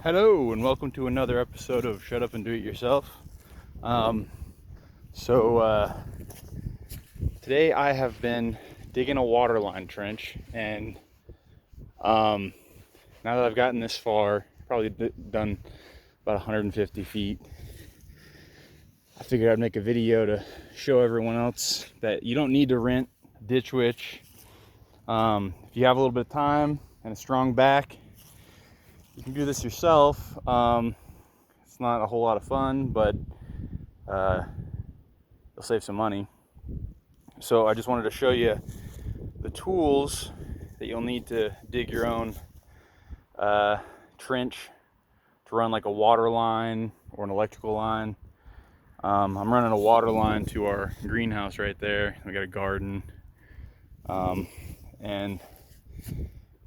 Hello and welcome to another episode of Shut Up and Do It Yourself. Um, so today I have been digging a waterline trench, and now that I've gotten this far, probably done about 150 feet, I figured I'd make a video to show everyone else that you don't need to rent Ditch Witch. If you have a little bit of time and a strong back, you can do this yourself. It's not a whole lot of fun, but you'll save some money. So I just wanted to show you the tools that you'll need to dig your own trench to run like a water line or an electrical line. I'm running a water line to our greenhouse right there. We got a garden, and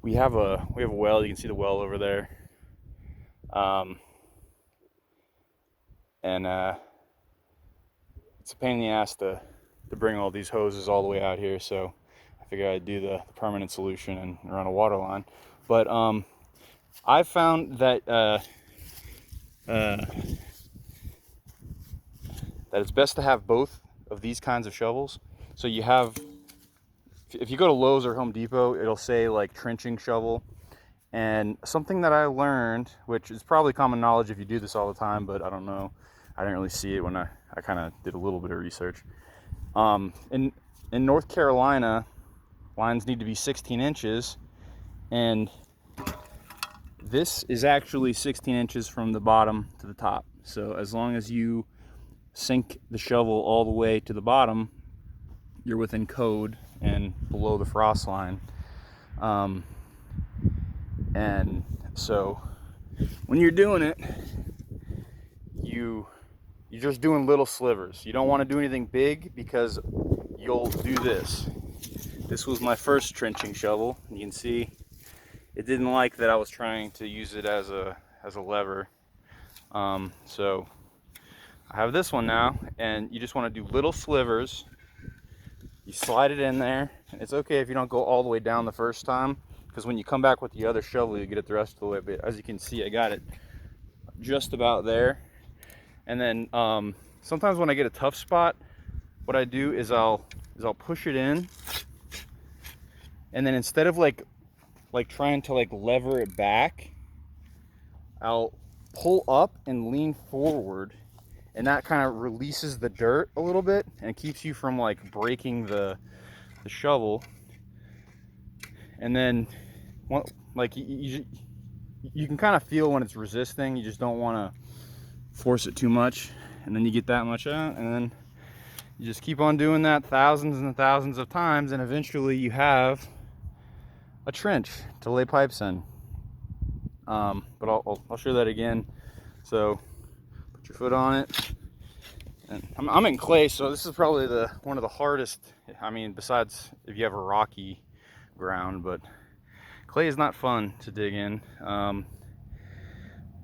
we have a well. You can see the well over there. And it's a pain in the ass to bring all these hoses all the way out here, so I figured I'd do the permanent solution and run a water line. But I found that that it's best to have both of these kinds of shovels. So you have, if you go to Lowe's or Home Depot, it'll say like trenching shovel. And something that I learned, which is probably common knowledge if you do this all the time, but I don't know, I didn't really see it when I kind of did a little bit of research. In North Carolina, lines need to be 16 inches, and this is actually 16 inches from the bottom to the top. So as long as you sink the shovel all the way to the bottom, you're within code and below the frost line. And so when you're doing it, you're just doing little slivers. You don't want to do anything big because you'll do this. This was my first trenching shovel. You can see it didn't like that I was trying to use it as a lever. So I have this one now, and you just want to do little slivers. You slide it in there, and it's okay if you don't go all the way down the first time, because when you come back with the other shovel, you get it the rest of the way. But as you can see, I got it just about there. And then sometimes when I get a tough spot, what I do is I'll push it in, and then instead of like trying to like lever it back, I'll pull up and lean forward, and that kind of releases the dirt a little bit and keeps you from like breaking the shovel. And then like you can kind of feel when it's resisting. You just don't want to force it too much, and then you get that much out, and then you just keep on doing that thousands and thousands of times, and eventually you have a trench to lay pipes in. But I'll show that again. So put your foot on it, and I'm in clay, so this is probably one of the hardest. I mean, besides if you have a rocky ground, but clay is not fun to dig in.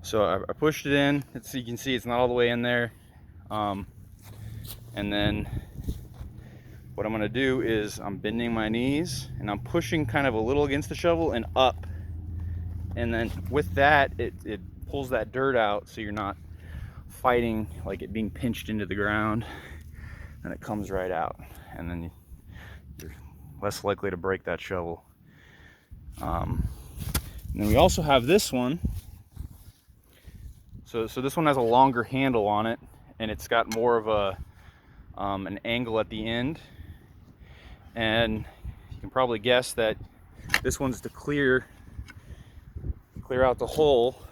So I pushed it in. You can see it's not all the way in there. And then what I'm gonna do is I'm bending my knees and I'm pushing kind of a little against the shovel and up. And then with that, it pulls that dirt out, so you're not fighting like it being pinched into the ground, and it comes right out. And then you're less likely to break that shovel. And then we also have this one. So this one has a longer handle on it, and it's got more of an angle at the end. And you can probably guess that this one's to clear out the hole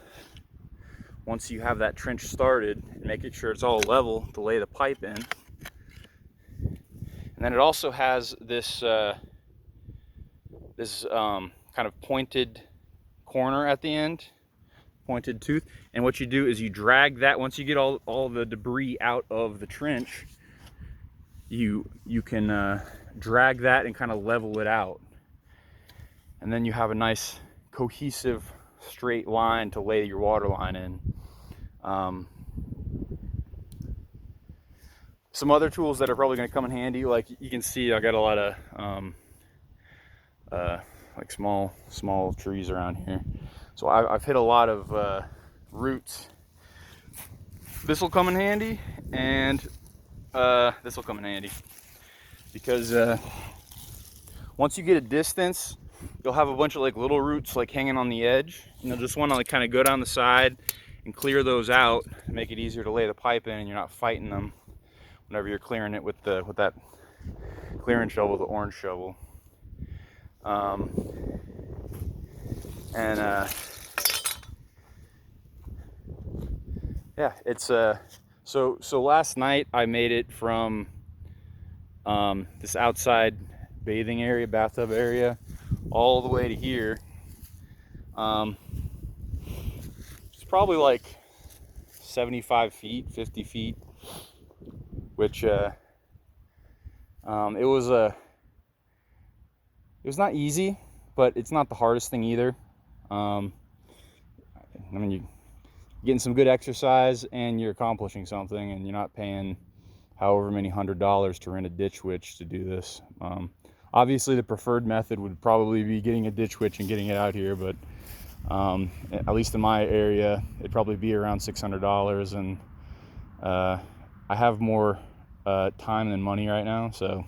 once you have that trench started, and making sure it's all level to lay the pipe in. And then it also has this kind of pointed corner at the end, pointed tooth. And what you do is you drag that, once you get all the debris out of the trench, you can drag that and kind of level it out, and then you have a nice cohesive straight line to lay your water line in. Some other tools that are probably going to come in handy, like you can see I got a lot of like small trees around here, so I've hit a lot of roots. This will come in handy, and this will come in handy because once you get a distance, you'll have a bunch of like little roots like hanging on the edge, and you'll just want to like kind of go down the side and clear those out to make it easier to lay the pipe in, and you're not fighting them whenever you're clearing it with that clearing shovel, the orange shovel. Yeah, it's so last night I made it from this outside bathing area, bathtub area, all the way to here. It's probably like 75 feet, 50 feet, which it was not easy, but it's not the hardest thing either. I mean, you're getting some good exercise and you're accomplishing something, and you're not paying however many $100s to rent a ditch witch to do this. Obviously the preferred method would probably be getting a ditch witch and getting it out here, but at least in my area it'd probably be around $600, and I have more time than money right now, so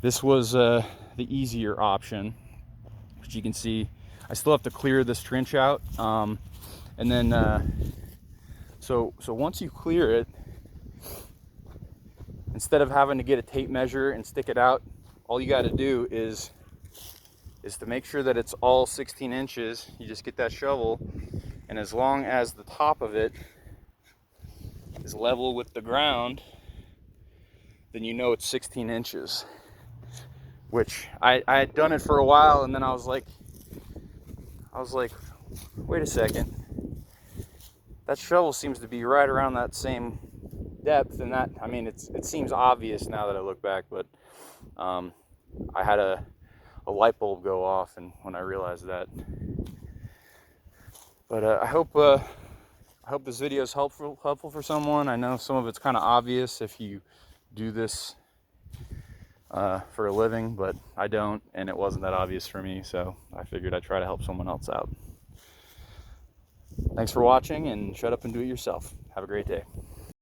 this was the easier option. But you can see I still have to clear this trench out, and then so once you clear it, instead of having to get a tape measure and stick it out, all you got to do is to make sure that it's all 16 inches. You just get that shovel, and as long as the top of it is level with the ground, then you know it's 16 inches. Which I had done it for a while, and then I was like, wait a second, that shovel seems to be right around that same depth, and that, I mean, it seems obvious now that I look back, but I had a light bulb go off and when I realized that. But I hope this video is helpful for someone. I know some of it's kind of obvious if you do this for a living, but I don't, and it wasn't that obvious for me, so I figured I'd try to help someone else out. Thanks for watching, and shut up and do it yourself. Have a great day.